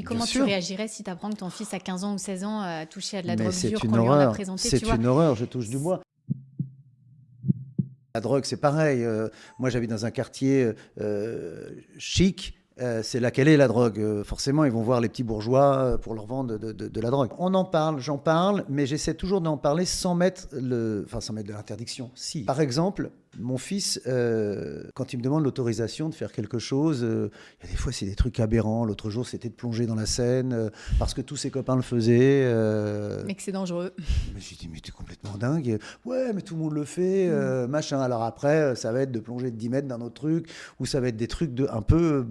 Et Bien comment tu sûr. réagirais si tu apprends que ton fils a 15 ans ou 16 ans a touché à de la Mais drogue c'est dure une qu'on lui en a horreur. présenté, tu C'est vois? une horreur, je touche du bois. La drogue, c'est pareil. Moi, j'habite dans un quartier chic. C'est là qu'elle est, la drogue. Forcément, ils vont voir les petits bourgeois pour leur vendre de la drogue. On en parle, j'en parle, mais j'essaie toujours d'en parler sans mettre de l'interdiction. Si. Par exemple, mon fils, quand il me demande l'autorisation de faire quelque chose, il y a des fois, c'est des trucs aberrants. L'autre jour, c'était de plonger dans la Seine parce que tous ses copains le faisaient. Mais que c'est dangereux. Mais j'ai dit, mais t'es complètement dingue. Ouais, mais tout le monde le fait, machin. Alors après, ça va être de plonger de 10 mètres dans un autre truc, ou ça va être des trucs un peu,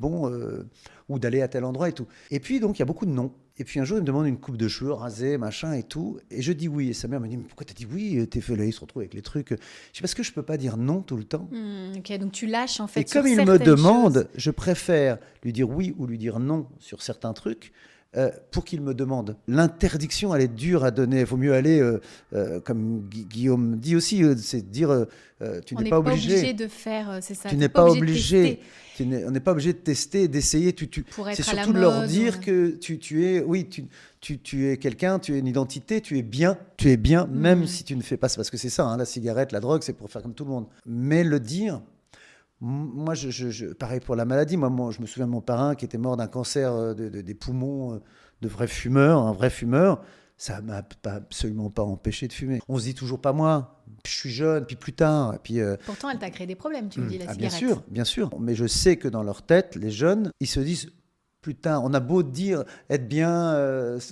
ou d'aller à tel endroit et tout. Et puis, donc, il y a beaucoup de non. Et puis un jour, il me demande une coupe de cheveux rasée, machin et tout. Et je dis oui. Et sa mère me dit, mais pourquoi t'as dit oui? T'es fait là, il se retrouve avec les trucs. Je dis, parce que je peux pas dire non tout le temps. Ok, donc tu lâches en Et fait sur comme il me certaines choses. demande, je préfère lui dire oui ou lui dire non sur certains trucs pour qu'il me demande. L'interdiction, elle est dure à donner. Il vaut mieux aller, comme Guillaume dit aussi, c'est dire tu On n'es n'est pas pas obligé obligé. de faire, c'est ça, Tu t'es n'es pas pas obligé de obligé. tester On n'est pas obligé de tester, d'essayer. pour C'est être à la surtout de leur mode. dire que tu es, oui, tu es quelqu'un, tu es une identité, tu es bien, même si tu ne fais pas ça. Parce que c'est ça, hein, la cigarette, la drogue, c'est pour faire comme tout le monde. Mais le dire, moi, pareil pour la maladie. Moi, je me souviens de mon parrain qui était mort d'un cancer des poumons, de vrai fumeur, un vrai fumeur. Ça m'a absolument pas empêché de fumer. On se dit toujours pas moi. Je suis jeune, puis plus tard. Et puis, Pourtant, elle t'a créé des problèmes, tu me dis, la bien cigarette. sûr, bien sûr. Mais je sais que dans leur tête, les jeunes, ils se disent putain, on a beau dire, être bien,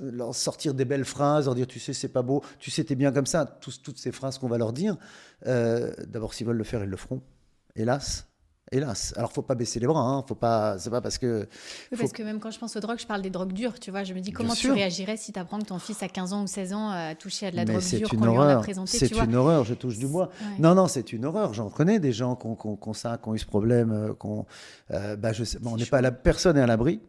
leur sortir des belles phrases, leur dire tu sais, c'est pas beau, tu sais, t'es bien comme ça. Toutes ces phrases qu'on va leur dire. D'abord, s'ils veulent le faire, ils le feront. Hélas. Hélas. Alors, faut pas baisser les bras. Hein. Faut pas. C'est pas parce que. Oui, Faut... parce que même quand je pense aux drogues, je parle des drogues dures, tu vois. Je me dis, Bien comment tu sûr. réagirais si tu apprends que ton fils a 15 ans ou 16 ans a touché à de la Mais drogue c'est dure une qu'on lui en a horreur. présenté, tu C'est vois. une horreur. Je touche du bois. Ouais. Non, non, c'est une horreur. J'en connais des gens qui ont ça, qui ont eu ce problème. On n'est pas personne n'est à l'abri.